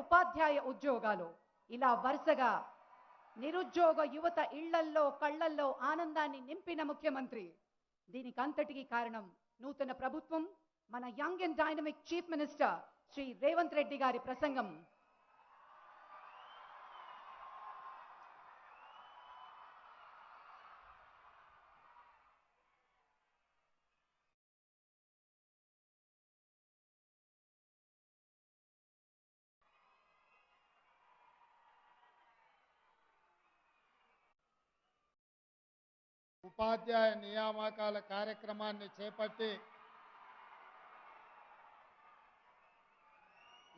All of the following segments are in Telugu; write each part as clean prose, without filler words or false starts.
ఉపాధ్యాయ ఉద్యోగాలు ఇలా వరుసగా నిరుద్యోగ యువత ఇళ్లల్లో కళ్లల్లో ఆనందాన్ని నింపిన ముఖ్యమంత్రి. దీనికంతటికీ కారణం నూతన ప్రభుత్వం, మన young and dynamic chief minister Shri Revanth Reddy గారి ప్రసంగం. ఉపాధ్యాయ నియామకాల కార్యక్రమాన్ని చేపట్టి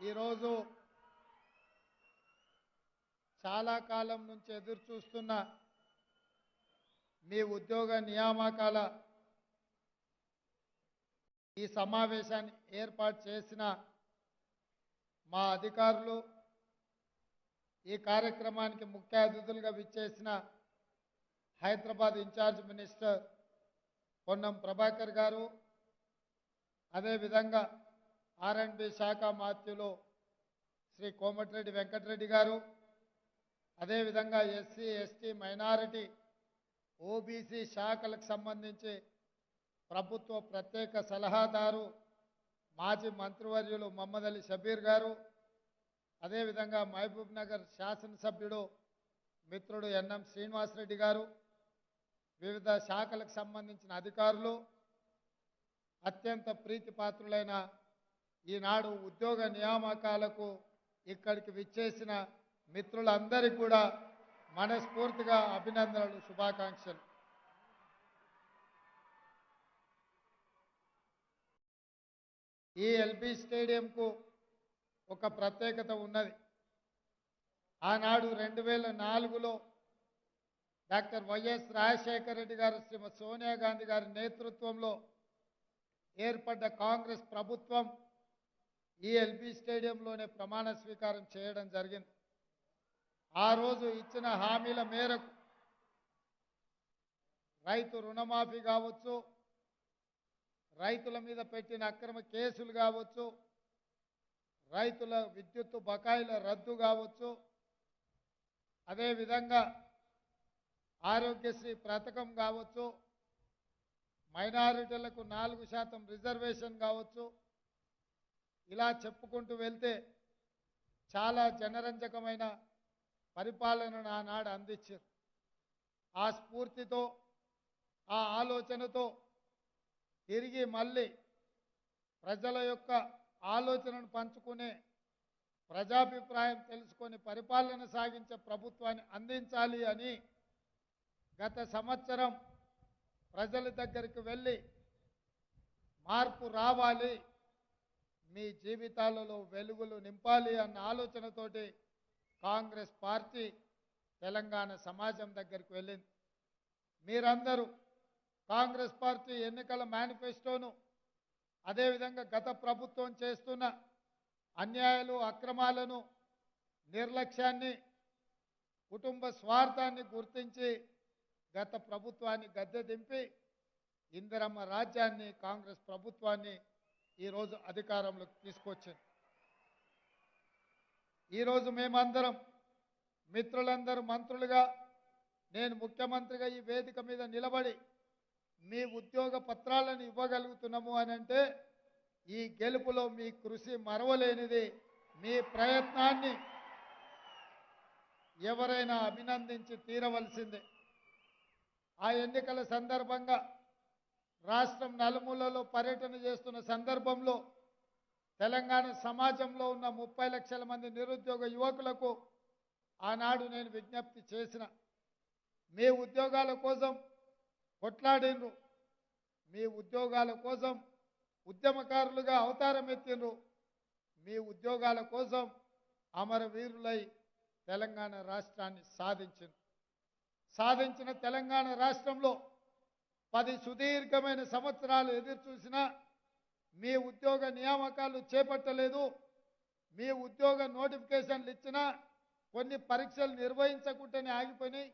ఈరోజు చాలా కాలం నుంచి ఎదురు చూస్తున్న మీ ఉద్యోగ నియామకాల ఈ సమావేశాన్ని ఏర్పాటు చేసిన మా అధికారులు, ఈ కార్యక్రమానికి ముఖ్య అతిథులుగా విచ్చేసిన హైదరాబాద్ ఇన్ఛార్జ్ మినిస్టర్ పొన్నం ప్రభాకర్ గారు, అదేవిధంగా R&B శాఖ మాత్యులు శ్రీ కోమటిరెడ్డి వెంకటరెడ్డి గారు, అదేవిధంగా ఎస్సీ ఎస్టీ మైనారిటీ OBC శాఖలకు సంబంధించి ప్రభుత్వ ప్రత్యేక సలహాదారు మాజీ మంత్రివర్యులు మహమ్మద్ అలీ షబీర్ గారు, అదేవిధంగా మహబూబ్ నగర్ శాసనసభ్యుడు మిత్రుడు ఎన్ఎం శ్రీనివాసరెడ్డి గారు, వివిధ శాఖలకు సంబంధించిన అధికారులు, అత్యంత ప్రీతిపాత్రులైన ఈనాడు ఉద్యోగ నియామకాలకు ఇక్కడికి విచ్చేసిన మిత్రులందరికీ కూడా మనస్ఫూర్తిగా అభినందనలు, శుభాకాంక్షలు. ఈ ఎల్బీ స్టేడియంకు ఒక ప్రత్యేకత ఉన్నది. ఆనాడు 2004లో డాక్టర్ వైఎస్ రాజశేఖర రెడ్డి గారు, శ్రీమతి సోనియా గాంధీ గారి నేతృత్వంలో ఏర్పడ్డ కాంగ్రెస్ ప్రభుత్వం ఈ ఎల్బీ స్టేడియంలోనే ప్రమాణ స్వీకారం చేయడం జరిగింది. ఆ రోజు ఇచ్చిన హామీల మేరకు రైతు రుణమాఫీ కావచ్చు, రైతుల మీద పెట్టిన అక్రమ కేసులు కావచ్చు, రైతుల విద్యుత్తు బకాయిల రద్దు కావచ్చు, అదేవిధంగా ఆరోగ్యశ్రీ పథకం కావచ్చు, మైనారిటీలకు 4% రిజర్వేషన్ కావచ్చు, ఇలా చెప్పుకుంటూ వెళ్తే చాలా జనరంజకమైన పరిపాలనను ఆనాడు అందించారు. ఆ స్ఫూర్తితో, ఆ ఆలోచనతో తిరిగి మళ్ళీ ప్రజల యొక్క ఆలోచనను పంచుకునే, ప్రజాభిప్రాయం తెలుసుకొని పరిపాలన సాగించే ప్రభుత్వాన్ని అందించాలి అని గత సంవత్సరం ప్రజల దగ్గరికి వెళ్ళి మార్పు రావాలి, మీ జీవితాలలో వెలుగులు నింపాలి అన్న ఆలోచనతోటి కాంగ్రెస్ పార్టీ తెలంగాణ సమాజం దగ్గరికి వెళ్ళింది. మీరందరూ కాంగ్రెస్ పార్టీ ఎన్నికల మేనిఫెస్టోను, అదేవిధంగా గత ప్రభుత్వం చేస్తున్న అన్యాయాలు, అక్రమాలను, నిర్లక్ష్యాన్ని, కుటుంబ స్వార్థాన్ని గుర్తించి గత ప్రభుత్వాన్ని గద్దె దింపి ఇందిరమ్మ రాజ్యాన్ని, కాంగ్రెస్ ప్రభుత్వాన్ని ఈరోజు అధికారంలోకి తీసుకొచ్చింది. ఈరోజు మేమందరం మిత్రులందరూ మంత్రులుగా, నేను ముఖ్యమంత్రిగా ఈ వేదిక మీద నిలబడి మీ ఉద్యోగ పత్రాలను ఇవ్వగలుగుతున్నాము అని అంటే ఈ గెలుపులో మీ కృషి మరవలేనిది. మీ ప్రయత్నాన్ని ఎవరైనా అభినందించి తీరవలసిందే. ఆ ఎన్నికల సందర్భంగా రాష్ట్రం నలుమూలలో పర్యటన చేస్తున్న సందర్భంలో తెలంగాణ సమాజంలో ఉన్న 30 లక్షల మంది నిరుద్యోగ యువకులకు ఆనాడు నేను విజ్ఞప్తి చేసిన, మీ ఉద్యోగాల కోసం కొట్లాడినరు, మీ ఉద్యోగాల కోసం ఉద్యమకారులుగా అవతారం ఎత్తినరు, మీ ఉద్యోగాల కోసం అమరవీరులై తెలంగాణ రాష్ట్రాన్ని సాధించిన తెలంగాణ రాష్ట్రంలో 10 సుదీర్ఘమైన సంవత్సరాలు ఎదురు చూసినా మీ ఉద్యోగ నియామకాలు చేపట్టలేదు. మీ ఉద్యోగ నోటిఫికేషన్లు ఇచ్చినా కొన్ని పరీక్షలు నిర్వహించకుండానే ఆగిపోయినాయి.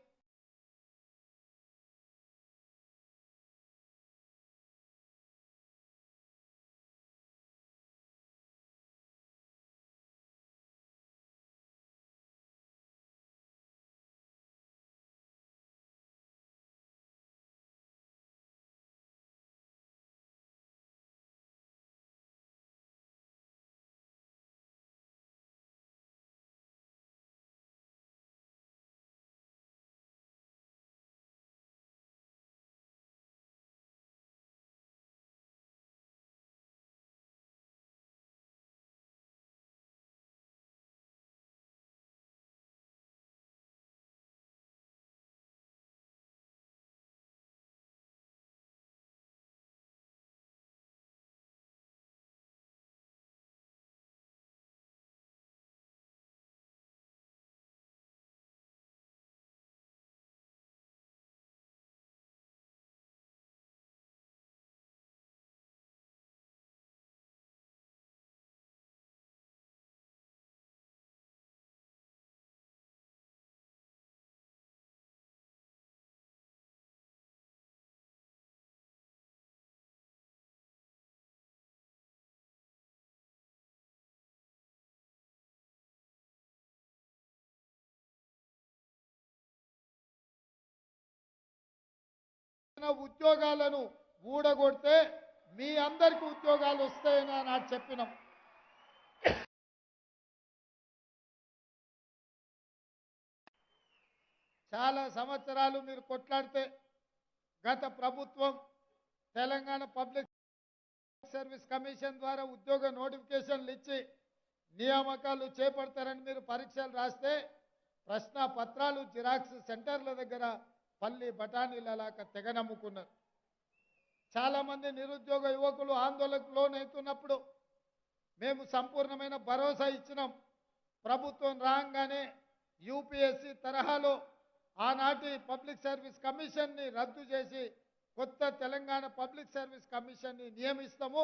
ఉద్యోగాలను ఊడగొడితే మీ అందరికీ ఉద్యోగాలు వస్తాయని నాకు చెప్పినాం. చాలా సంవత్సరాలు మీరు కొట్లాడితే గత ప్రభుత్వం తెలంగాణ పబ్లిక్ సర్వీస్ కమిషన్ ద్వారా ఉద్యోగ నోటిఫికేషన్లు ఇచ్చి నియామకాలు చేపడతారని మీరు పరీక్షలు రాస్తే ప్రశ్న పత్రాలు జిరాక్స్ సెంటర్ల దగ్గర పల్లి బఠానీలలాగా తెగ నమ్ముకున్నారు. చాలామంది నిరుద్యోగ యువకులు ఆందోళనకు లోనవుతున్నప్పుడు మేము సంపూర్ణమైన భరోసా ఇచ్చినాం. ప్రభుత్వం రాగానే యూపీఎస్సీ తరహాలో ఆనాటి పబ్లిక్ సర్వీస్ కమిషన్ని రద్దు చేసి కొత్త తెలంగాణ పబ్లిక్ సర్వీస్ కమిషన్ని నియమిస్తాము.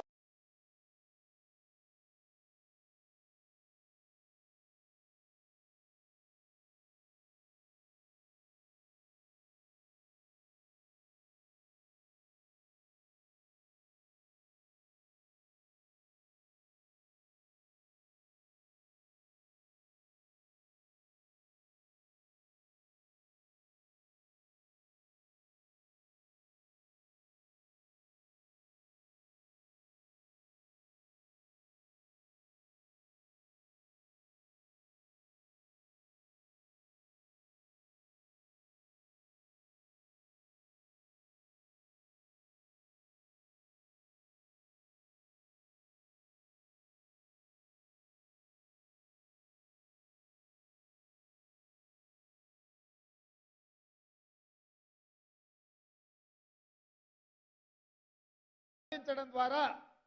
ద్వారా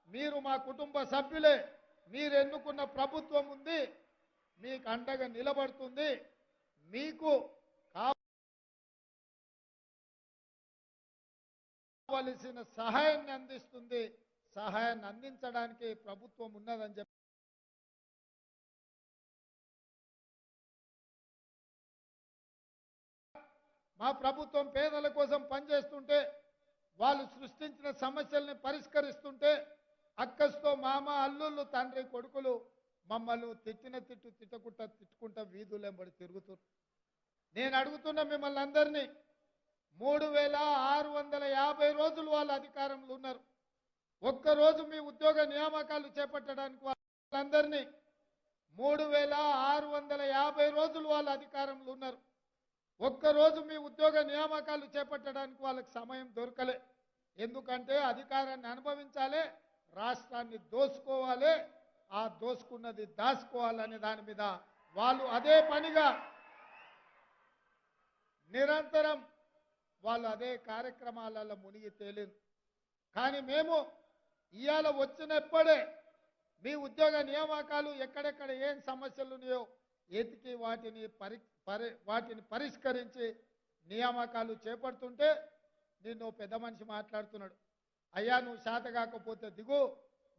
మీరు మా కుటుంబ సభ్యులే, మీరు ఎన్నుకున్న ప్రభుత్వం ఉంది, మీకు అండగా నిలబడుతుంది, మీకు కావలసిన సహాయాన్ని అందిస్తుంది, సహాయాన్ని అందించడానికి ప్రభుత్వం ఉన్నదని చెప్పి మా ప్రభుత్వం పేదల కోసం పనిచేస్తుంటే వాళ్ళు సృష్టించిన సమస్యల్ని పరిష్కరిస్తుంటే అక్కస్తో మామ అల్లుళ్ళు తండ్రి కొడుకులు మమ్మల్ని తిట్టుకుంటా వీధులెంబడి తిరుగుతున్నారు. నేను అడుగుతున్న మిమ్మల్ని అందరినీ 3650 రోజులు వాళ్ళ అధికారంలో ఉన్నారు. ఒక్కరోజు మీ ఉద్యోగ నియామకాలు చేపట్టడానికి వాళ్ళందరినీ 3650 రోజులు వాళ్ళ అధికారంలో ఉన్నారు. ఒక్కరోజు మీ ఉద్యోగ నియామకాలు చేపట్టడానికి వాళ్ళకి సమయం దొరకలే. ఎందుకంటే అధికారాన్ని అనుభవించాలి, రాష్ట్రాన్ని దోసుకోవాలి, ఆ దోసుకున్నది దాచుకోవాలనే దాని మీద వాళ్ళు అదే పనిగా నిరంతరం వాళ్ళు అదే కార్యక్రమాలలో మునిగి తేలింది. కానీ మేము ఇవాళ వచ్చినప్పుడే మీ ఉద్యోగ నియామకాలు ఎక్కడెక్కడ ఏం సమస్యలు ఉన్నాయో ఎతికి వాటిని పరిష్కరించి నియామకాలు చేపడుతుంటే నిన్ను పెద్ద మనిషి మాట్లాడుతున్నాడు. అయ్యా నువ్వు శాత కాకపోతే దిగు,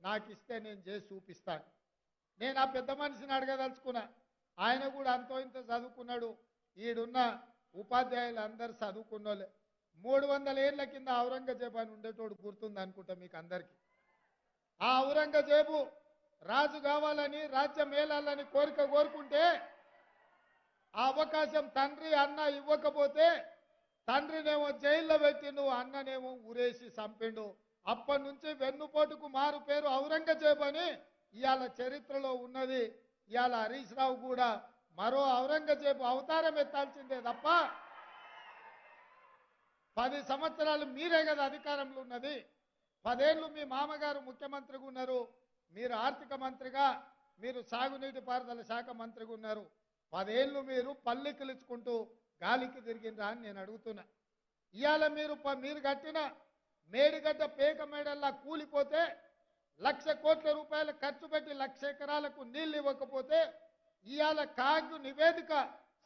నాకు ఇస్తే నేను చేసి చూపిస్తాను. నేను ఆ పెద్ద మనిషిని అడగదలుచుకున్నా. ఆయన కూడా అంతో ఇంత చదువుకున్నాడు. ఈడున్న ఉపాధ్యాయులు అందరు చదువుకున్నోళ్ళే. 300 ఏళ్ల కింద ఔరంగజేబు అని ఉండేటోడు గుర్తుంది అనుకుంటా మీకు అందరికీ. ఆ ఔరంగజేబు రాజు కావాలని రాజ్యం మేలాలని కోరుకుంటే ఆ అవకాశం తండ్రి అన్న ఇవ్వకపోతే తండ్రినేమో జైల్లో పెట్టిండు, అన్ననేమో ఊరేసి చంపిండు. అప్పటి నుంచి వెన్నుపోటుకు మారు పేరు ఔరంగజేబు అని ఇవాళ చరిత్రలో ఉన్నది. ఇవాళ హరీష్ రావు కూడా మరో ఔరంగజేబు అవతారం ఎత్తాల్సిందే తప్ప 10 సంవత్సరాలు మీరే కదా అధికారంలో ఉన్నది. 10 ఏళ్ళు మీ మామగారు ముఖ్యమంత్రిగా ఉన్నారు, మీరు ఆర్థిక మంత్రిగా, మీరు సాగునీటి పారుదల శాఖ మంత్రిగా ఉన్నారు. 10 ఏళ్ళు మీరు పల్లెకిలుచుకుంటూ గాలికి తిరిగిండ్రా అని నేను అడుగుతున్నా. ఇవాళ మీరు కట్టిన మేడిగడ్డ పేక మేడల్లా కూలిపోతే 1,00,000 కోట్ల రూపాయలు ఖర్చు పెట్టి 1,00,000 ఎకరాలకు నీళ్లు ఇవ్వకపోతే ఇవాళ కాగు నివేదిక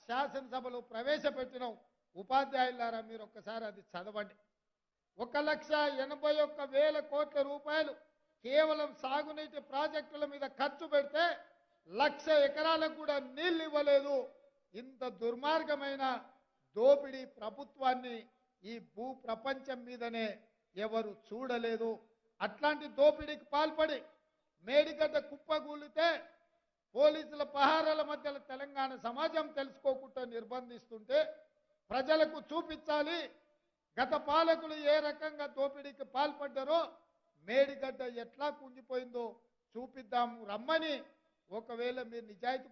శాసనసభలో ప్రవేశపెట్టినాం. ఉపాధ్యాయులారా మీరు ఒక్కసారి అది చదవండి. 1,81,000 కోట్ల రూపాయలు కేవలం సాగునీటి ప్రాజెక్టుల మీద ఖర్చు పెడితే 1,00,000 ఎకరాలకు కూడా నీళ్లు ఇవ్వలేదు. ఇంత దుర్మార్గమైన దోపిడీ ప్రభుత్వాన్ని ఈ భూ ప్రపంచం మీదనే ఎవరు చూడలేదు. అట్లాంటి దోపిడీకి పాల్పడి మేడిగడ్డ కుప్పగూలితే పోలీసుల పహారాల మధ్యలో తెలంగాణ సమాజం తెలుసుకోకుండా నిర్బంధిస్తుంటే ప్రజలకు చూపించాలి గత పాలకులు ఏ రకంగా దోపిడీకి పాల్పడ్డారో మేడిగడ్డ ఎట్లా కుంగిపోయిందో చూపిద్దాము రమ్మని ఒకవేళ మీరు నిజాయితీ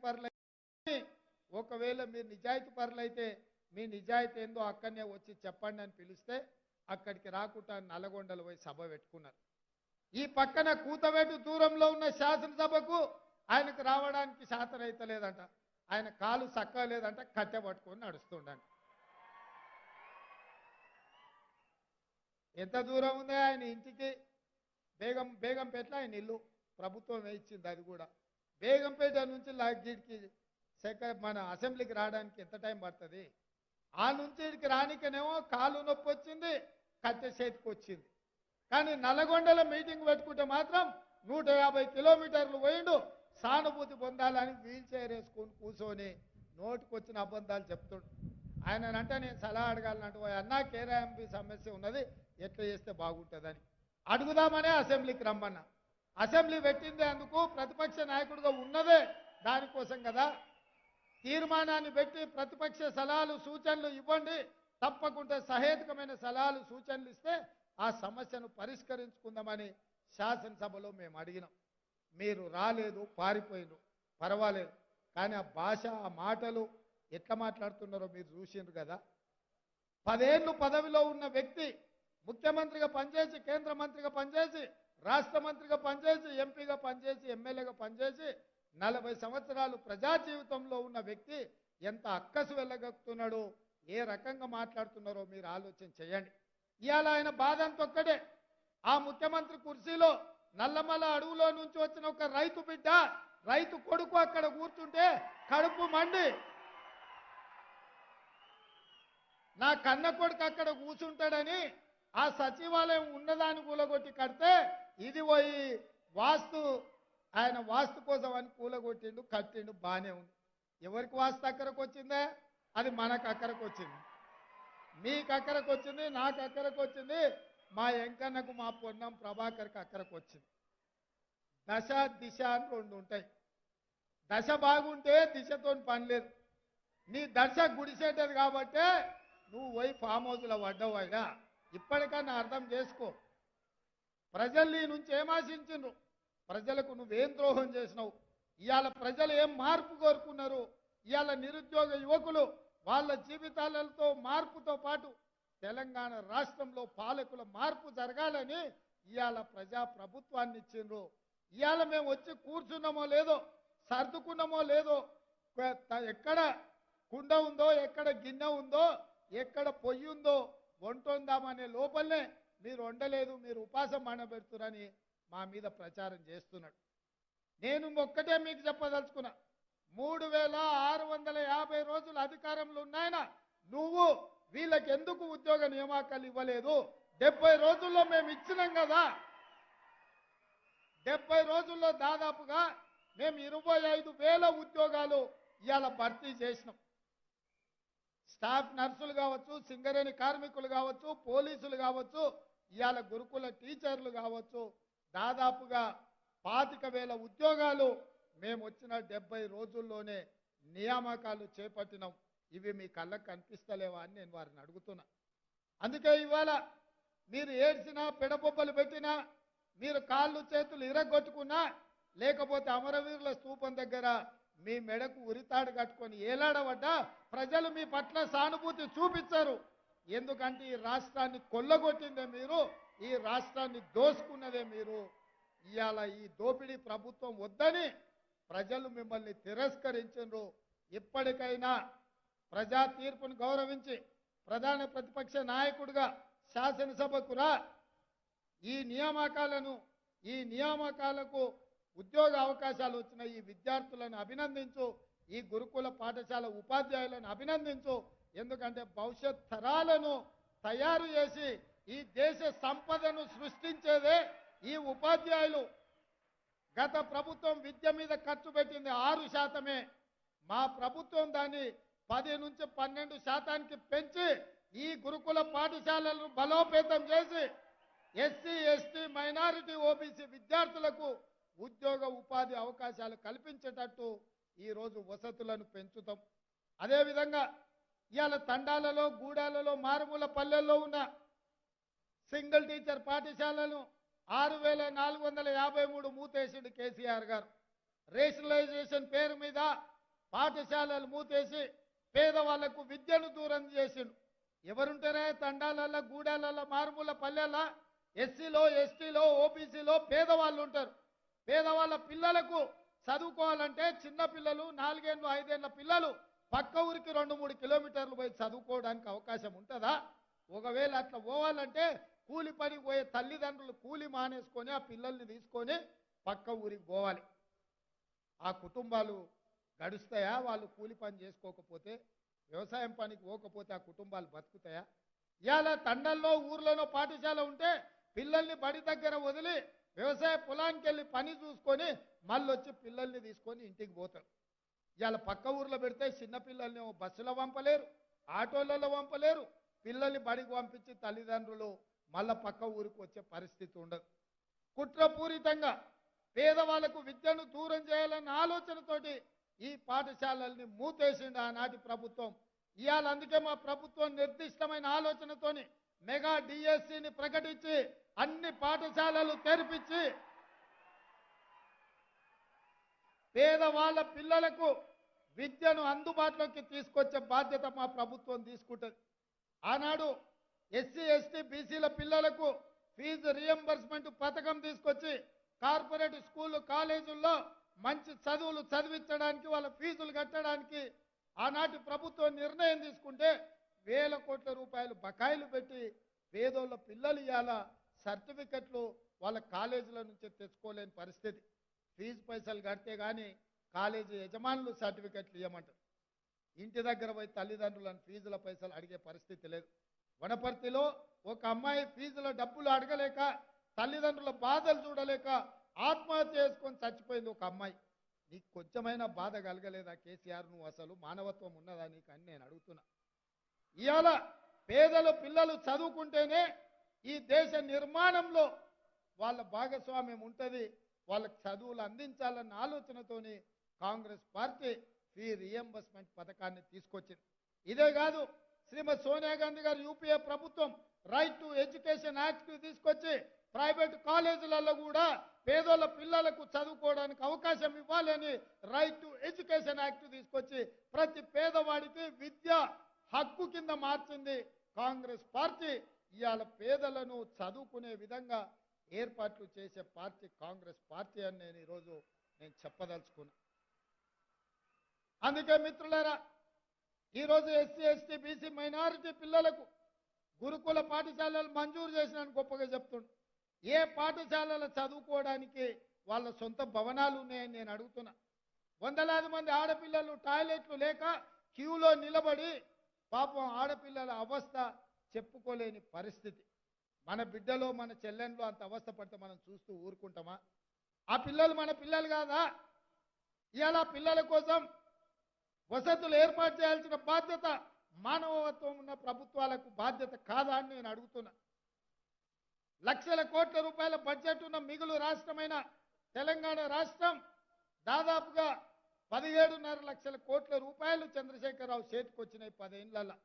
పరులైతే మీ నిజాయితీ ఏందో అక్కడనే వచ్చి చెప్పండి అని పిలిస్తే అక్కడికి రాకుండా నల్లగొండలు పోయి సభ పెట్టుకున్నారు. ఈ పక్కన కూతవేటు దూరంలో ఉన్న శాసనసభకు ఆయనకు రావడానికి శాతనైతలేదంట. ఆయన కాలు చక్కగా లేదంట, కట్టె పట్టుకొని నడుస్తుండంట. ఎంత దూరం ఉంది ఆయన ఇంటికి? బేగంపేటలో ఆయన ఇల్లు ప్రభుత్వం ఇచ్చింది. అది కూడా బేగంపేట నుంచి లాగిడికి మన అసెంబ్లీకి రావడానికి ఎంత టైం పడుతుంది? ఆ నుంచి ఇక్కడికి రానికనేమో కాలు నొప్పి వచ్చింది, కట్టె చేతికి వచ్చింది. కానీ నల్లగొండలో మీటింగ్ పెట్టుకుంటే మాత్రం 150 కిలోమీటర్లు పోయిండు. సానుభూతి పొందాలని వీల్ చైర్ వేసుకొని కూర్చొని నోటికొచ్చిన అబద్ధాలు చెప్తుండు. ఆయన అంటే నేను సలహా అడగాలంటూ అన్నా కేరాఎంపీ సమస్య ఉన్నది, ఎట్లా చేస్తే బాగుంటుందని అడుగుదామనే అసెంబ్లీకి రమ్మన్నా. అసెంబ్లీ పెట్టిందే అందుకు, ప్రతిపక్ష నాయకుడిగా ఉన్నదే దానికోసం కదా. తీర్మానాన్ని పెట్టి ప్రతిపక్ష సలహాలు సూచనలు ఇవ్వండి, తప్పకుండా సహేతుకమైన సలహాలు సూచనలు ఇస్తే ఆ సమస్యను పరిష్కరించుకుందామని శాసనసభలో మేము అడిగినాం. మీరు రాలేదు, పారిపోయినారు, పర్వాలేదు. కానీ ఆ భాష, ఆ మాటలు ఎట్లా మాట్లాడుతున్నారో మీరు చూసిండ్రు కదా. 10 ఏళ్ళు పదవిలో ఉన్న వ్యక్తి ముఖ్యమంత్రిగా పనిచేసి, కేంద్ర మంత్రిగా పనిచేసి, రాష్ట్ర మంత్రిగా పనిచేసి, ఎంపీగా పనిచేసి, ఎమ్మెల్యేగా పనిచేసి 40 సంవత్సరాలు ప్రజా జీవితంలో ఉన్న వ్యక్తి ఎంత అక్కసు వెళ్ళగక్కుతున్నాడో, ఏ రకంగా మాట్లాడుతున్నారో మీరు ఆలోచన చేయండి. ఇవాళ ఆయన బాధ అంత ఒక్కడే. ఆ ముఖ్యమంత్రి కుర్చీలో నల్లమల అడవులో నుంచి వచ్చిన ఒక రైతు బిడ్డ, రైతు కొడుకు అక్కడ కూర్చుంటే కడుపు మండి, నా కన్న కొడుకు అక్కడ కూర్చుంటాడని ఆ సచివాలయం ఉన్నదాన్ని కూలగొట్టి కడితే ఇది పోయి ఆయన వాస్తు కోసం అని కూలగొట్టిండు, కట్టిండు, బాగానే ఉంది. ఎవరికి వాస్తు అక్కరకు వచ్చిందే? అది మనకు అక్కరకు వచ్చింది, మీకు అక్కరకు వచ్చింది, నాకు అక్కరకు వచ్చింది, మా ఎంకన్నకు, మా పొన్నం ప్రభాకర్కి అక్కరకు వచ్చింది. దశ దిశ అని 2 ఉంటాయి. దశ బాగుంటే దిశతో పని లేదు. నీ దశ గుడిసేటది కాబట్టే నువ్వు పోయి ఫామ్ హౌస్లో పడ్డావు. అయినా ఇప్పటికన్నా అర్థం చేసుకో. ప్రజలు నీ నుంచి ఏం ఆశించిండ్రు? ప్రజలకు నువ్వేం ద్రోహం చేసినావు? ఇవాళ ప్రజలు ఏం మార్పు కోరుకున్నారు? ఇవాళ నిరుద్యోగ యువకులు వాళ్ళ జీవితాలతో మార్పుతో పాటు తెలంగాణ రాష్ట్రంలో పాలకుల మార్పు జరగాలని ఇవాళ ప్రజా ప్రభుత్వాన్ని ఇచ్చిండ్రు. ఇవాళ మేము వచ్చి కూర్చున్నామో లేదో, సర్దుకున్నామో లేదో, ఎక్కడ కుండ ఉందో, ఎక్కడ గిన్నె ఉందో, ఎక్కడ పొయ్యి ఉందో వంటొందామనే లోపలనే మీరు వండలేదు, మీరు ఉపాసం మానబెడుతురని మా మీద ప్రచారం చేస్తున్నాడు. నేను ఒక్కటే మీకు చెప్పదలుచుకున్నా, 3650 రోజులు అధికారంలో ఉన్నాయన నువ్వు వీళ్ళకి ఎందుకు ఉద్యోగ నియామకాలు ఇవ్వలేదు? 70 రోజుల్లో మేము ఇచ్చినాం కదా. 70 రోజుల్లో దాదాపుగా మేము 25,000 ఉద్యోగాలు ఇవాళ భర్తీ చేసినాం. స్టాఫ్ నర్సులు కావచ్చు, సింగరేణి కార్మికులు కావచ్చు, పోలీసులు కావచ్చు, ఇవాళ గురుకుల టీచర్లు కావచ్చు, దాదాపుగా 25,000 ఉద్యోగాలు మేము వచ్చిన 70 రోజుల్లోనే నియామకాలు చేపట్టినాం. ఇవి మీ కళ్ళకు కనిపిస్తలేవా అని నేను వారిని అడుగుతున్నా. అందుకే ఇవాళ మీరు ఏడ్చినా, పెడబొబ్బలు పెట్టినా, మీరు కాళ్ళు చేతులు ఇరగొట్టుకున్నా, లేకపోతే అమరవీరుల స్తూపం దగ్గర మీ మెడకు ఉరితాడు కట్టుకొని ఏలాడబడ్డా ప్రజలు మీ పట్ల సానుభూతి చూపించారు. ఎందుకంటే ఈ రాష్ట్రాన్ని కొల్లగొట్టిందే మీరు, ఈ రాష్ట్రాన్ని దోసుకున్నదే మీరు. ఇవాళ ఈ దోపిడీ ప్రభుత్వం వద్దని ప్రజలు మిమ్మల్ని తిరస్కరించారు. ఇప్పటికైనా ప్రజా తీర్పును గౌరవించి ప్రధాన ప్రతిపక్ష నాయకుడిగా శాసనసభకు రా. ఈ నియామకాలకు ఉద్యోగ అవకాశాలు వచ్చిన ఈ విద్యార్థులను అభినందించు, ఈ గురుకుల పాఠశాల ఉపాధ్యాయులను అభినందించు. ఎందుకంటే భవిష్యత్ తరాలను తయారు చేసి ఈ దేశ సంపదను సృష్టించేదే ఈ ఉపాధ్యాయులు. గత ప్రభుత్వం విద్య మీద ఖర్చు పెట్టింది 6%. మా ప్రభుత్వం దాన్ని 10 నుంచి 12% పెంచి ఈ గురుకుల పాఠశాలలను బలోపేతం చేసి ఎస్సీ, ఎస్టీ, మైనారిటీ, ఓబీసీ విద్యార్థులకు ఉద్యోగ ఉపాధి అవకాశాలు కల్పించేటట్టు ఈరోజు వసతులను పెంచుతాం. అదేవిధంగా ఇవాళ తండాలలో గూడాలలో మారుమూల పల్లెల్లో ఉన్న సింగిల్ టీచర్ పాఠశాలను 6453 మూతేసిండు కేసీఆర్ గారు. రేషనలైజేషన్ పేరు మీద పాఠశాలలు మూతేసి పేదవాళ్లకు విద్యను దూరం చేసిండు. ఎవరుంటారే తండాలలో గూడాలలో మారుమూల పల్లెల ఎస్సీలో ఎస్టీలో ఓబీసీలో పేదవాళ్ళు ఉంటారు. పేదవాళ్ళ పిల్లలకు చదువుకోవాలంటే చిన్న పిల్లలు 4 ఏళ్ళు 5 ఏళ్ళ పిల్లలు పక్క ఊరికి 2-3 కిలోమీటర్లు పోయి చదువుకోవడానికి అవకాశం ఉంటుందా? ఒకవేళ అట్లా పోవాలంటే కూలి పనికి పోయే తల్లిదండ్రులు కూలి మానేసుకొని ఆ పిల్లల్ని తీసుకొని పక్క ఊరికి పోవాలి. ఆ కుటుంబాలు గడుస్తాయా? వాళ్ళు కూలి పని చేసుకోకపోతే, వ్యవసాయం పనికి పోకపోతే ఆ కుటుంబాలు బతుకుతాయా? ఇవాళ తండల్లో ఊర్లోనో పాఠశాల ఉంటే పిల్లల్ని బడి దగ్గర వదిలి వ్యవసాయ పొలానికి వెళ్ళి పని చూసుకొని మళ్ళీ వచ్చి పిల్లల్ని తీసుకొని ఇంటికి పోతారు. ఇవాళ పక్క ఊర్లో పెడితే చిన్నపిల్లల్ని బస్సులో పంపలేరు, ఆటోలలో పంపలేరు. పిల్లల్ని బడికి పంపించి తల్లిదండ్రులు మళ్ళా పక్క ఊరికి వచ్చే పరిస్థితి ఉండదు. కుట్రపూరితంగా పేదవాళ్లకు విద్యను దూరం చేయాలన్న ఆలోచనతోటి ఈ పాఠశాలల్ని మూతేసిండు ఆనాటి ప్రభుత్వం. ఇవాళ అందుకే మా ప్రభుత్వం నిర్దిష్టమైన ఆలోచనతోని మెగా డిఎస్సిని ప్రకటించి అన్ని పాఠశాలలు తెరిపించి పేదవాళ్ళ పిల్లలకు విద్యను అందుబాటులోకి తీసుకొచ్చే బాధ్యత మా ప్రభుత్వం తీసుకుంటుంది. ఆనాడు ఎస్సీ ఎస్టీ బీసీల పిల్లలకు ఫీజు రియంబర్స్మెంట్ పథకం తీసుకొచ్చి కార్పొరేట్ స్కూళ్ళు కాలేజీల్లో మంచి చదువులు చదివించడానికి వాళ్ళ ఫీజులు కట్టడానికి ఆనాటి ప్రభుత్వం నిర్ణయం తీసుకుంటే వేల కోట్ల రూపాయలు బకాయిలు పెట్టి పేదోళ్ళ పిల్లలు ఇవాళ సర్టిఫికెట్లు వాళ్ళ కాలేజీల నుంచి తెచ్చుకోలేని పరిస్థితి. ఫీజు పైసలు కడితే కానీ కాలేజీ యజమానులు సర్టిఫికెట్లు ఇవ్వమంటారు. ఇంటి దగ్గర పోయి తల్లిదండ్రులను ఫీజుల పైసలు అడిగే పరిస్థితి లేదు. వనపర్తిలో ఒక అమ్మాయి ఫీజుల డబ్బులు అడగలేక తల్లిదండ్రుల బాధలు చూడలేక ఆత్మహత్య చేసుకొని చచ్చిపోయింది ఒక అమ్మాయి. నీకు కొంచెమైనా బాధ కలగలేదా కేసీఆర్? నువ్వు అసలు మానవత్వం ఉన్నదా నీకు అని నేను అడుగుతున్నా. ఇవాళ పేదల పిల్లలు చదువుకుంటేనే ఈ దేశ నిర్మాణంలో వాళ్ళ భాగస్వామ్యం ఉంటుంది. వాళ్ళకి చదువులు అందించాలన్న ఆలోచనతోని కాంగ్రెస్ పార్టీ ఫీ రియంబర్స్మెంట్ పథకాన్ని తీసుకొచ్చింది. ఇదే కాదు, శ్రీమతి సోనియా గాంధీ గారు యూపీఏ ప్రభుత్వం రైట్ టు ఎడ్యుకేషన్ యాక్ట్ తీసుకొచ్చి ప్రైవేట్ కాలేజీలలో కూడా పేదోళ్ళ పిల్లలకు చదువుకోవడానికి అవకాశం ఇవ్వాలని రైట్ టు ఎడ్యుకేషన్ యాక్ట్ తీసుకొచ్చి ప్రతి పేదవాడికి విద్య హక్కు కింద మార్చింది కాంగ్రెస్ పార్టీ. ఇవాళ పేదలను చదువుకునే విధంగా ఏర్పాట్లు చేసే పార్టీ కాంగ్రెస్ పార్టీ అని నేను ఈరోజు చెప్పదలుచుకున్నా. అందుకే మిత్రులారా, ఈరోజు ఎస్సీ ఎస్టీ బీసీ మైనారిటీ పిల్లలకు గురుకుల పాఠశాలలు మంజూరు చేసినాను గొప్పగా చెప్తుండు. ఏ పాఠశాలలో చదువుకోవడానికి వాళ్ళ సొంత భవనాలు ఉన్నాయని నేను అడుగుతున్నా. వందలాది మంది ఆడపిల్లలు టాయిలెట్లు లేక క్యూలో నిలబడి పాపం ఆడపిల్లల అవస్థ చెప్పుకోలేని పరిస్థితి. మన బిడ్డలో మన చెల్లెంలో అంత అవస్థ పడితే మనం చూస్తూ ఊరుకుంటామా? ఆ పిల్లలు మన పిల్లలు కాదా? ఇవాళ పిల్లల కోసం వసతులు ఏర్పాటు చేయాల్సిన బాధ్యత మానవత్వం ఉన్న ప్రభుత్వాలకు బాధ్యత కాదా అని నేను అడుగుతున్నా. లక్షల కోట్ల రూపాయల బడ్జెట్ ఉన్న మిగులు రాష్ట్రమైన తెలంగాణ రాష్ట్రం దాదాపుగా 17.5 లక్షల కోట్ల రూపాయలు చంద్రశేఖరరావు చేతికి వచ్చినాయి 10 ఏళ్లలో.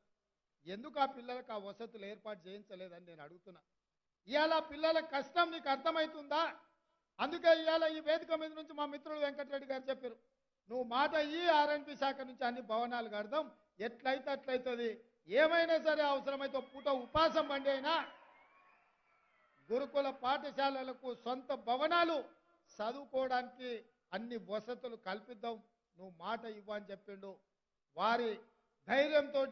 ఎందుకు ఆ పిల్లలకు ఆ వసతులు ఏర్పాటు చేయించలేదని నేను అడుగుతున్నా. ఇవాళ పిల్లల కష్టం నీకు అర్థమవుతుందా? అందుకే ఇవాళ ఈ వేదిక మీద నుంచి మా మిత్రుడు వెంకటరెడ్డి గారు చెప్పారు, నువ్వు మాట ఈ ఆర్ఎండ్బి శాఖ నుంచి అన్ని భవనాలు కడదాం, ఎట్లయితే అట్లయితుంది, ఏమైనా సరే అవసరమైతే పూట ఉపాసం బండి అయినా గురుకుల పాఠశాలలకు సొంత భవనాలు చదువుకోవడానికి అన్ని వసతులు కల్పిద్దాం, నువ్వు మాట ఇవ్వని చెప్పిండు. వారి ధైర్యంతో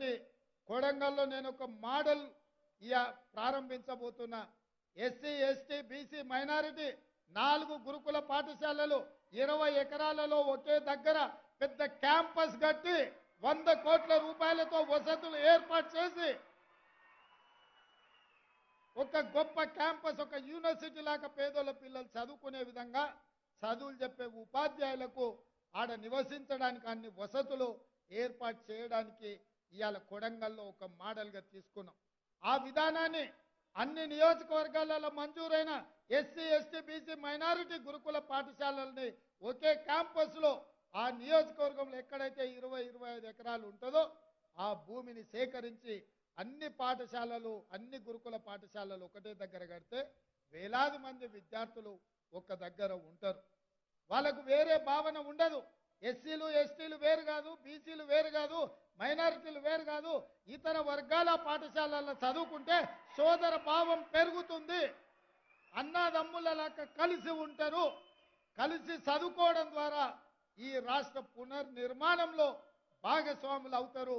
కొడంగల్లో నేను ఒక మోడల్ ప్రారంభించబోతున్నా. ఎస్సీ ఎస్టీ బీసీ మైనారిటీ 4 గురుకుల పాఠశాలలు 20 ఎకరాలలో ఒకే దగ్గర పెద్ద క్యాంపస్ కట్టి 100 కోట్ల రూపాయలతో వసతులు ఏర్పాటు చేసి ఒక గొప్ప క్యాంపస్, ఒక యూనివర్సిటీ లాగా పేదోళ్ళ పిల్లలు చదువుకునే విధంగా చదువులు చెప్పే ఉపాధ్యాయులకు ఆడ నివసించడానికి అన్ని వసతులు ఏర్పాటు చేయడానికి ఇవాళ కొడంగల్లో ఒక మోడల్గా తీసుకున్నాం. ఆ విధానాన్ని అన్ని నియోజకవర్గాలలో మంజూరైన ఎస్సీ ఎస్టీ బీసీ మైనారిటీ గురుకుల పాఠశాలల్ని ఒకే క్యాంపస్లో ఆ నియోజకవర్గంలో ఎక్కడైతే 20-25 ఎకరాలు ఉంటుందో ఆ భూమిని సేకరించి అన్ని పాఠశాలలు అన్ని గురుకుల పాఠశాలలు ఒకటే దగ్గర కడితే వేలాది మంది విద్యార్థులు ఒక దగ్గర ఉంటారు. వాళ్ళకు వేరే భావన ఉండదు. ఎస్సీలు ఎస్టీలు వేరు కాదు, బీసీలు వేరు కాదు, మైనారిటీలు వేరు కాదు. ఇతర వర్గాల పాఠశాలల్లో చదువుకుంటే సోదర భావం పెరుగుతుంది. అన్నదమ్ములలాగా కలిసి ఉంటారు. కలిసి చదువుకోవడం ద్వారా ఈ రాష్ట్ర పునర్నిర్మాణంలో భాగస్వాములు అవుతారు.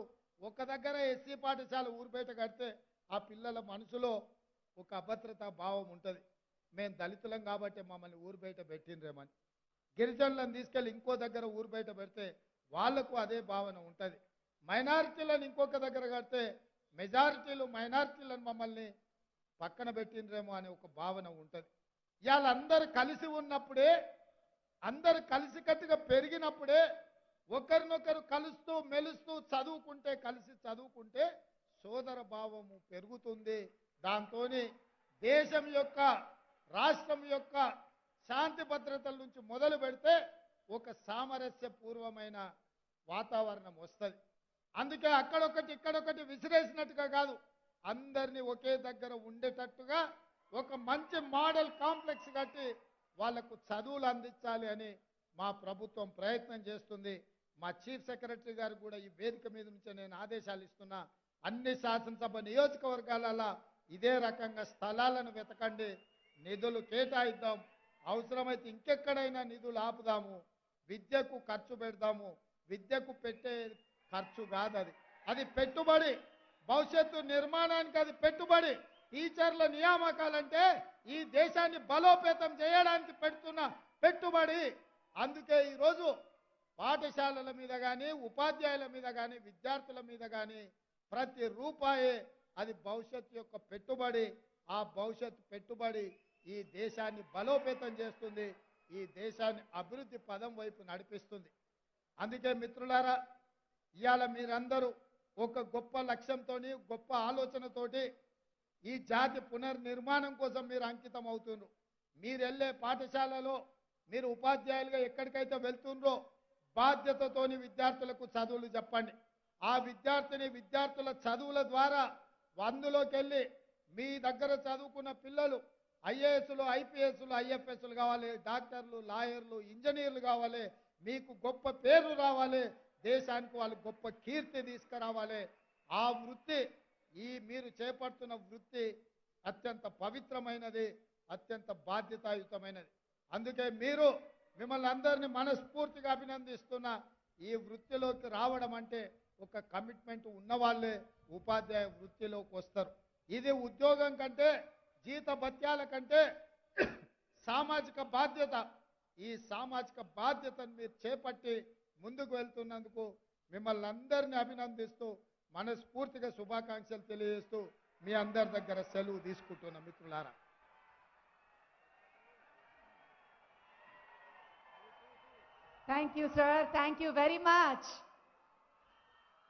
ఒక దగ్గర ఎస్సీ పాఠశాల ఊరు బయట కడితే ఆ పిల్లల మనసులో ఒక అభద్రతా భావం ఉంటుంది. మేము దళితులం కాబట్టి మమ్మల్ని ఊరు బయట పెట్టిండ్రేమని. గిరిజనులను తీసుకెళ్ళి ఇంకో దగ్గర ఊరు బయట పెడితే వాళ్లకు అదే భావన ఉంటుంది. మైనారిటీలను ఇంకొక దగ్గర కడితే మెజారిటీలు మైనారిటీలను మమ్మల్ని పక్కన పెట్టిండ్రేమో అనే ఒక భావన ఉంటుంది. ఇవాళ అందరు కలిసి ఉన్నప్పుడే, అందరు కలిసికట్టుగా పెరిగినప్పుడే, ఒకరినొకరు కలుస్తూ మెలుస్తూ చదువుకుంటే, కలిసి చదువుకుంటే సోదర భావము పెరుగుతుంది. దాంతో దేశం యొక్క, రాష్ట్రం యొక్క శాంతి భద్రతల నుంచి మొదలు పెడితే ఒక సామరస్యపూర్వమైన వాతావరణం వస్తుంది. అందుకే అక్కడొకటి ఇక్కడొకటి విసిరేసినట్టుగా కాదు, అందరినీ ఒకే దగ్గర ఉండేటట్టుగా ఒక మంచి మోడల్ కాంప్లెక్స్ కట్టి వాళ్లకు చదువులు అందించాలి అని మా ప్రభుత్వం ప్రయత్నం చేస్తుంది. మా చీఫ్ సెక్రటరీ గారు కూడా ఈ వేదిక మీద నుంచి నేను ఆదేశాలు ఇస్తున్నా. అన్ని శాసనసభ నియోజకవర్గాలలో ఇదే రకంగా స్థలాలను వెతకండి, నిధులు కేటాయిద్దాం. అవసరమైతే ఇంకెక్కడైనా నిధులు ఆపుదాము. విద్యకు ఖర్చు పెడదాము. విద్యకు పెట్టే ఖర్చు కాదు, అది పెట్టుబడి. భవిష్యత్తు నిర్మాణానికి అది పెట్టుబడి. టీచర్ల నియామకాలంటే ఈ దేశాన్ని బలోపేతం చేయడానికి పెడుతున్న పెట్టుబడి. అందుకే ఈరోజు పాఠశాలల మీద కానీ, ఉపాధ్యాయుల మీద కానీ, విద్యార్థుల మీద కానీ ప్రతి రూపాయే అది భవిష్యత్తు యొక్క పెట్టుబడి. ఆ భవిష్యత్తు పెట్టుబడి ఈ దేశాన్ని బలోపేతం చేస్తుంది, ఈ దేశాన్ని అభివృద్ధి పదం వైపు నడిపిస్తుంది. అందుకే మిత్రులారా, ఇవాళ మీరందరూ ఒక గొప్ప లక్ష్యంతో, గొప్ప ఆలోచనతోటి ఈ జాతి పునర్నిర్మాణం కోసం మీరు అంకితం అవుతున్నారు. మీరు వెళ్ళే పాఠశాలలో మీరు ఉపాధ్యాయులుగా ఎక్కడికైతే వెళ్తుండ్రో బాధ్యతతోని విద్యార్థులకు చదువులు చెప్పండి. ఆ విద్యార్థుల చదువుల ద్వారా అందులోకి వెళ్ళి మీ దగ్గర చదువుకున్న పిల్లలు ఐఏఎస్లు, ఐపీఎస్లు, ఐఎఫ్ఎస్లు కావాలి, డాక్టర్లు, లాయర్లు, ఇంజనీర్లు కావాలి. మీకు గొప్ప పేరు రావాలి, దేశానికి వాళ్ళు గొప్ప కీర్తి తీసుకురావాలి. ఆ వృత్తి, ఈ మీరు చేపడుతున్న వృత్తి అత్యంత పవిత్రమైనది, అత్యంత బాధ్యతాయుతమైనది. అందుకే మిమ్మల్ని అందరినీ మనస్ఫూర్తిగా అభినందిస్తున్నా. ఈ వృత్తిలోకి రావడం అంటే ఒక కమిట్మెంట్ ఉన్నవాళ్లే ఉపాధ్యాయ వృత్తిలోకి వస్తారు. ఇది ఉద్యోగం కంటే, జీత భత్యాల కంటే సామాజిక బాధ్యత. ఈ సామాజిక బాధ్యతను మీరు చేపట్టి ముందుకు వెళ్తున్నందుకు మిమ్మల్ని అందరినీ అభినందిస్తూ మనస్ఫూర్తిగా శుభాకాంక్షలు తెలియజేస్తూ మీ అందరి దగ్గర సెలవు తీసుకుంటున్నా మిత్రులారా. Thank you sir, thank you very much.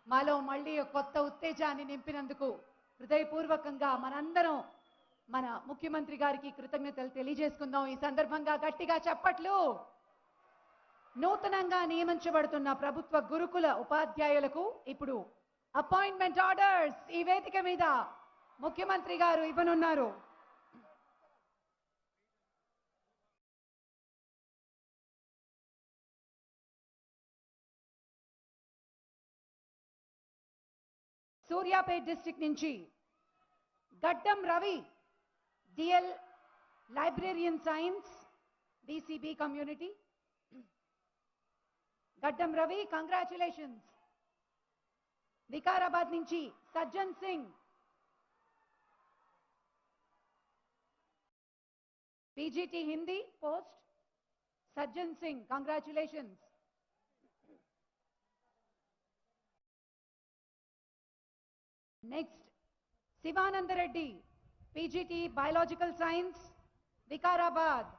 మాలో మళ్ళీ ఒక కొత్త ఉత్తేజాన్ని నింపినందుకు హృదయపూర్వకంగా మనందరం మన ముఖ్యమంత్రి గారికి కృతజ్ఞతలు తెలియజేసుకుందాం. ఈ సందర్భంగా గట్టిగా చప్పట్లు. నూతనంగా నియమించబడుతున్న ప్రభుత్వ గురుకుల ఉపాధ్యాయులకు ఇప్పుడు అపాయింట్మెంట్ ఆర్డర్స్ ఈ వేదిక మీద ముఖ్యమంత్రి గారు ఇవ్వనున్నారు. సూర్యాపేట్ డిస్ట్రిక్ట్ నుంచి Gaddam Ravi, DL librarian science, DCB community. Gaddam Ravi, congratulations. Vikarabad నుంచి Sajjan Singh, PGT Hindi post. Sajjan Singh, congratulations. Next Shivananda Reddy, PGT biological science, Vikarabad.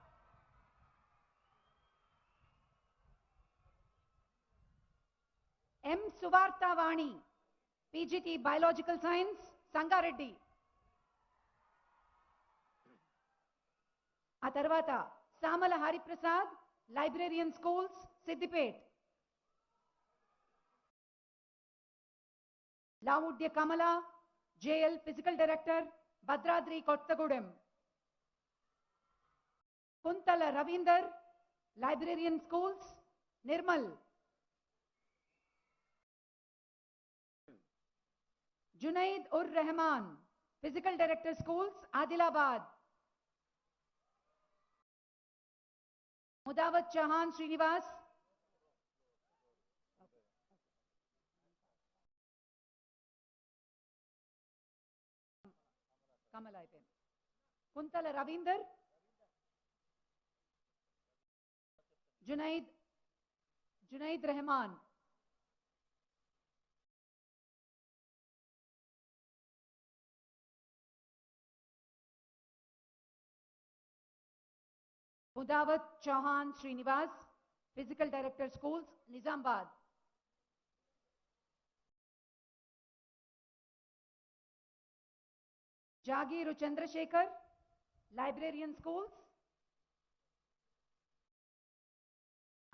M Suvarthavani, PGT biological science, Sangareddy. ఆ తర్వాత Samala Hariprasad, librarian schools, Siddipet. Lavudya Kamala, JL Physical Director, Bhadradri Kottagudem. Kuntala Ravinder, Librarian Schools, Nirmal. Junaid Ur Rahman, Physical Director Schools, Adilabad. Mudawat Chauhan Srinivas. Kamala అయిపోయింది. Kuntala Ravinder, Junaid Rehman, Mudavath Chauhan Srinivas, physical director schools, Nizamabad. Jagiru Chandrashekar, librarian schools,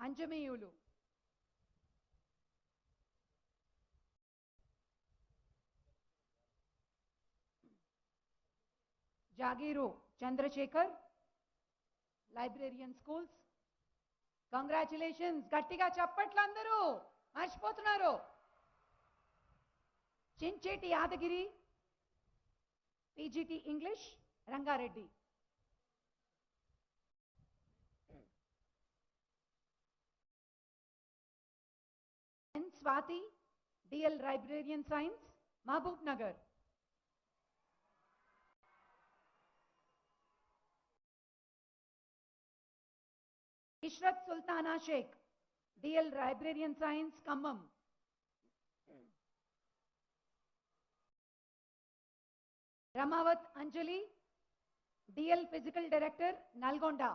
అంజమీయులు. Jagiru Chandrashekar, librarian schools. Congratulations, గట్టిగా చప్పట్లు అందరూ, మర్చిపోతున్నారు. Chincheti Yadagiri, PGT English, Rangareddy. N. Swati, DL Librarian Science, Mahbub Nagar. Ishrat Sultana Sheikh, DL Librarian Science, Khammam. Ramawat Anjali, DL Physical Director, Nalgonda.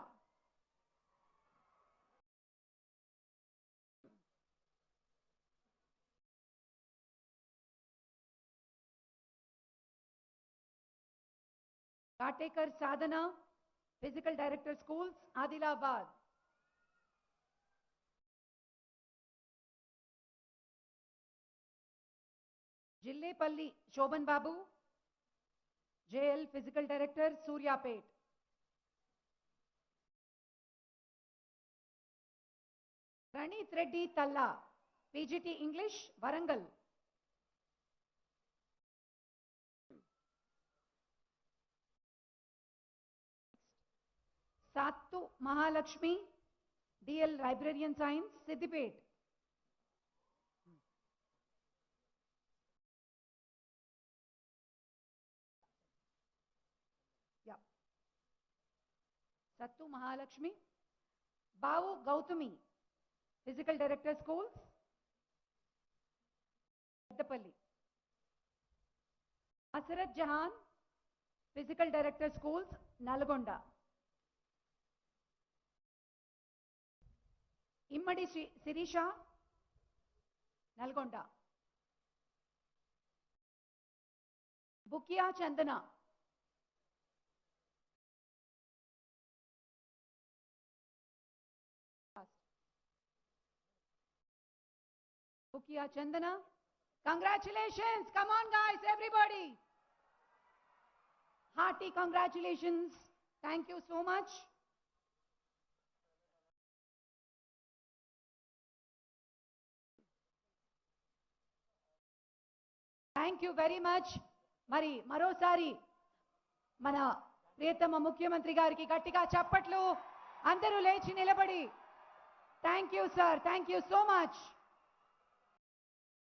Katekar Sadhana, Physical Director Schools, Adilabad. Jillepalli Shoban Babu, JL Physical Director, Suryapet. Ranit Reddy Talla, PGT English, Warangal. Sattu Mahalakshmi, DL Librarian Science, Siddipet. Sattu Mahalakshmi. Bavu Gautami, Physical Director Schools, Peddapalli. Asarat Jahan, Physical Director Schools, Nalgonda. Immadi Sirisha, Nalgonda. Bukia Chandana, Bukia Chandana. Congratulations. Come on guys, everybody. Hearty congratulations. Thank you so much. Thank you very much. మరి మరోసారి మన ప్రియతమ ముఖ్యమంత్రి గారికి గట్టిగా చప్పట్లు, అందరూ లేచి నిలబడి. Thank you sir, thank you so much.